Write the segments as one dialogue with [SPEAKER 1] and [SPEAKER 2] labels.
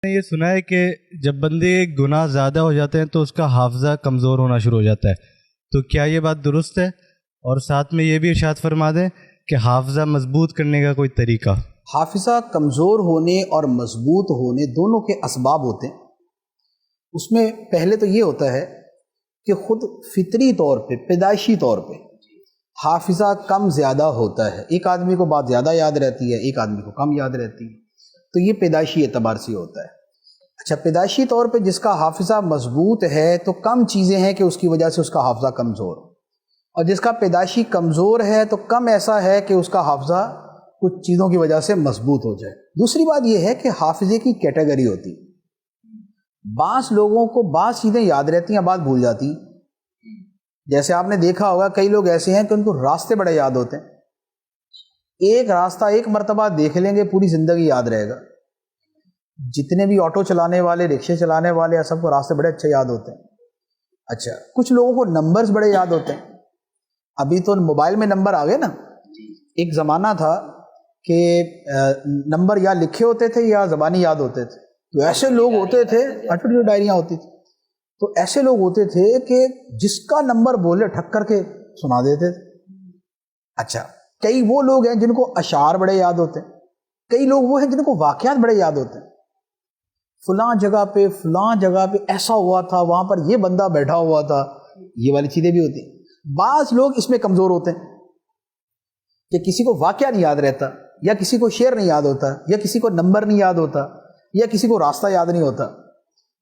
[SPEAKER 1] میں نے یہ سنا ہے کہ جب بندے گناہ زیادہ ہو جاتے ہیں تو اس کا حافظہ کمزور ہونا شروع ہو جاتا ہے، تو کیا یہ بات درست ہے؟ اور ساتھ میں یہ بھی ارشاد فرما دیں کہ حافظہ مضبوط کرنے کا کوئی طریقہ۔
[SPEAKER 2] حافظہ کمزور ہونے اور مضبوط ہونے دونوں کے اسباب ہوتے ہیں۔ اس میں پہلے تو یہ ہوتا ہے کہ خود فطری طور پہ، پیدائشی طور پہ حافظہ کم زیادہ ہوتا ہے۔ ایک آدمی کو بات زیادہ یاد رہتی ہے، ایک آدمی کو کم یاد رہتی ہے، تو یہ پیدائشی اعتبار سے ہوتا ہے۔ اچھا، پیدائشی طور پہ جس کا حافظہ مضبوط ہے تو کم چیزیں ہیں کہ اس کی وجہ سے اس کا حافظہ کمزور ہو، اور جس کا پیدائشی کمزور ہے تو کم ایسا ہے کہ اس کا حافظہ کچھ چیزوں کی وجہ سے مضبوط ہو جائے۔ دوسری بات یہ ہے کہ حافظے کی کیٹیگری ہوتی ہے۔ بعض لوگوں کو بعض چیزیں یاد رہتی ہیں، بعض بھول جاتی ہیں۔ جیسے آپ نے دیکھا ہوگا کئی لوگ ایسے ہیں کہ ان کو راستے بڑے یاد ہوتے ہیں، ایک راستہ ایک مرتبہ دیکھ لیں گے پوری زندگی یاد رہے گا۔ جتنے بھی آٹو چلانے والے، رکشے چلانے والے، سب کو راستے بڑے اچھے یاد ہوتے ہیں۔ اچھا، کچھ لوگوں کو نمبرز بڑے یاد ہوتے ہیں۔ ابھی تو موبائل میں نمبر آ گئے نا، ایک زمانہ تھا کہ نمبر یا لکھے ہوتے تھے یا زبانی یاد ہوتے تھے، تو ایسے لوگ ہوتے تھے، چھوٹی ڈائریاں ہوتی تھی، تو ایسے لوگ ہوتے تھے کہ جس کا نمبر بولے ٹھک کر کے سنا دیتے تھے۔ اچھا، کئی وہ لوگ ہیں جن کو اشعار بڑے یاد ہوتے ہیں، کئی لوگ وہ ہیں جن کو واقعات بڑے یاد ہوتے ہیں۔ فلاں جگہ پہ ایسا ہوا تھا، وہاں پر یہ بندہ بیٹھا ہوا تھا، یہ والی چیزیں بھی ہوتی ہیں۔ بعض لوگ اس میں کمزور ہوتے ہیں کہ کسی کو واقعہ نہیں یاد رہتا، یا کسی کو شعر نہیں یاد ہوتا، یا کسی کو نمبر نہیں یاد ہوتا، یا کسی کو راستہ یاد نہیں ہوتا،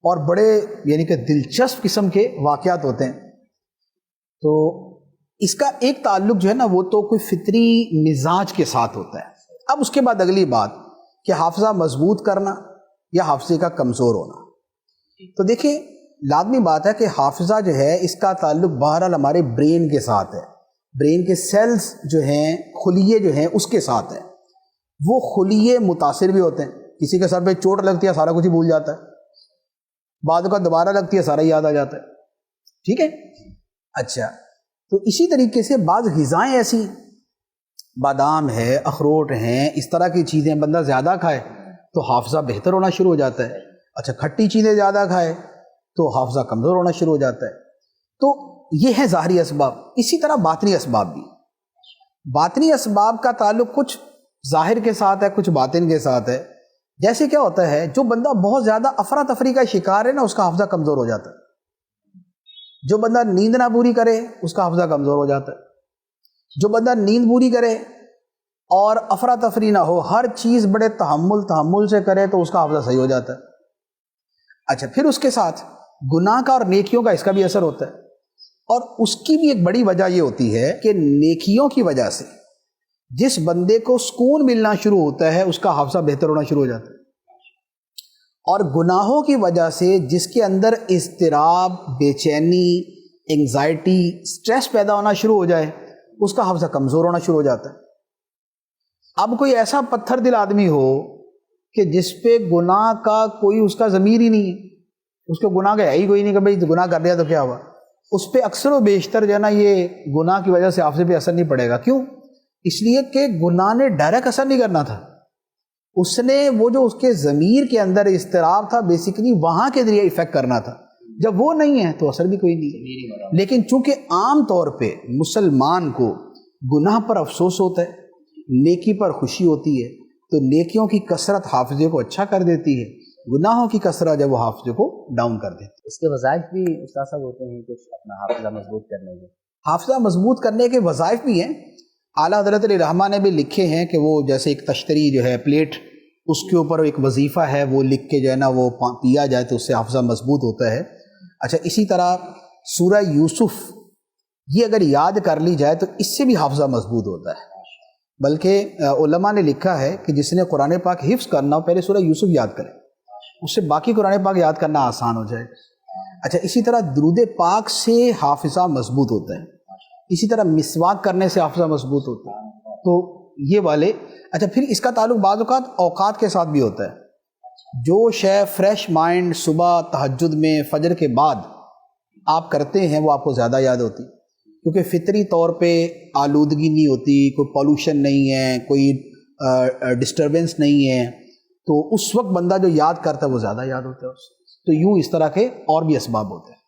[SPEAKER 2] اور بڑے یعنی کہ دلچسپ قسم کے واقعات ہوتے ہیں۔ تو اس کا ایک تعلق جو ہے نا وہ تو کوئی فطری مزاج کے ساتھ ہوتا ہے۔ اب اس کے بعد اگلی بات کہ حافظہ مضبوط کرنا یا حافظے کا کمزور ہونا، تو دیکھیں لازمی بات ہے کہ حافظہ جو ہے اس کا تعلق بہرحال ہمارے برین کے ساتھ ہے، برین کے سیلز جو ہیں، خلیے جو ہیں، اس کے ساتھ ہے۔ وہ خلیے متاثر بھی ہوتے ہیں، کسی کے سر پہ چوٹ لگتی ہے سارا کچھ ہی بھول جاتا ہے، بعد کا دوبارہ لگتی ہے سارا یاد آ جاتا ہے، ٹھیک ہے۔ اچھا، تو اسی طریقے سے بعض غذائیں ایسی، بادام ہے، اخروٹ ہیں، اس طرح کی چیزیں بندہ زیادہ کھائے تو حافظہ بہتر ہونا شروع ہو جاتا ہے۔ اچھا، کھٹی چیزیں زیادہ کھائے تو حافظہ کمزور ہونا شروع ہو جاتا ہے۔ تو یہ ہے ظاہری اسباب۔ اسی طرح باطنی اسباب بھی، باطنی اسباب کا تعلق کچھ ظاہر کے ساتھ ہے، کچھ باطن کے ساتھ ہے۔ جیسے کیا ہوتا ہے، جو بندہ بہت زیادہ افراتفری کا شکار ہے نا، اس کا حافظہ کمزور ہو جاتا ہے۔ جو بندہ نیند نہ پوری کرے اس کا حافظہ کمزور ہو جاتا ہے۔ جو بندہ نیند پوری کرے اور افراتفری نہ ہو، ہر چیز بڑے تحمل سے کرے تو اس کا حافظہ صحیح ہو جاتا ہے۔ اچھا، پھر اس کے ساتھ گناہ کا اور نیکیوں کا اس کا بھی اثر ہوتا ہے، اور اس کی بھی ایک بڑی وجہ یہ ہوتی ہے کہ نیکیوں کی وجہ سے جس بندے کو سکون ملنا شروع ہوتا ہے اس کا حافظہ بہتر ہونا شروع ہو جاتا ہے، اور گناہوں کی وجہ سے جس کے اندر اضطراب، بے چینی، انگزائٹی، سٹریس پیدا ہونا شروع ہو جائے اس کا حافظہ کمزور ہونا شروع ہو جاتا ہے۔ اب کوئی ایسا پتھر دل آدمی ہو کہ جس پہ گناہ کا کوئی اس کا ضمیر ہی نہیں ہے، اس کو گناہ کا ہے ہی کوئی نہیں کہ بھئی گناہ کر لیا تو کیا ہوا، اس پہ اکثر و بیشتر جو ہے نا یہ گناہ کی وجہ سے حافظے پہ اثر نہیں پڑے گا۔ کیوں؟ اس لیے کہ گناہ نے ڈائریکٹ اثر نہیں کرنا تھا، اس نے وہ جو اس کے ضمیر کے اندر اضطراب تھا بیسیکلی وہاں کے ذریعے ایفیکٹ کرنا تھا۔ جب وہ نہیں ہے تو اثر بھی کوئی نہیں ہے۔ لیکن چونکہ عام طور پہ مسلمان کو گناہ پر افسوس ہوتا ہے، نیکی پر خوشی ہوتی ہے، تو نیکیوں کی کثرت حافظے کو اچھا کر دیتی ہے، گناہوں کی کثرت جب وہ حافظے کو ڈاؤن کر دیتی ہے۔
[SPEAKER 3] اس کے وظائف بھی استاد صاحب ہوتے ہیں کچھ اپنا حافظہ مضبوط کرنے کے؟
[SPEAKER 2] حافظہ مضبوط کرنے کے وظائف بھی ہیں، اعلیٰ حضرت علیہ رحمہ نے بھی لکھے ہیں کہ وہ جیسے ایک تشتری جو ہے پلیٹ، اس کے اوپر ایک وظیفہ ہے، وہ لکھ کے جو ہے نا وہ پیا جائے تو اس سے حافظہ مضبوط ہوتا ہے۔ اچھا، اسی طرح سورہ یوسف یہ اگر یاد کر لی جائے تو اس سے بھی حافظہ مضبوط ہوتا ہے۔ بلکہ علماء نے لکھا ہے کہ جس نے قرآن پاک حفظ کرنا ہو پہلے سورہ یوسف یاد کرے، اس سے باقی قرآن پاک یاد کرنا آسان ہو جائے۔ اچھا، اسی طرح درود پاک سے حافظہ مضبوط ہوتا ہے، اسی طرح مسواک کرنے سے حافظہ مضبوط ہوتا ہے۔ تو یہ والے اچھا، پھر اس کا تعلق بعض اوقات کے ساتھ بھی ہوتا ہے۔ جو شے فریش مائنڈ صبح تہجد میں فجر کے بعد آپ کرتے ہیں وہ آپ کو زیادہ یاد ہوتی، کیونکہ فطری طور پہ آلودگی نہیں ہوتی، کوئی پولوشن نہیں ہے، کوئی ڈسٹربنس نہیں ہے، تو اس وقت بندہ جو یاد کرتا ہے وہ زیادہ یاد ہوتا ہے اس سے. تو یوں اس طرح کے اور بھی اسباب ہوتے ہیں.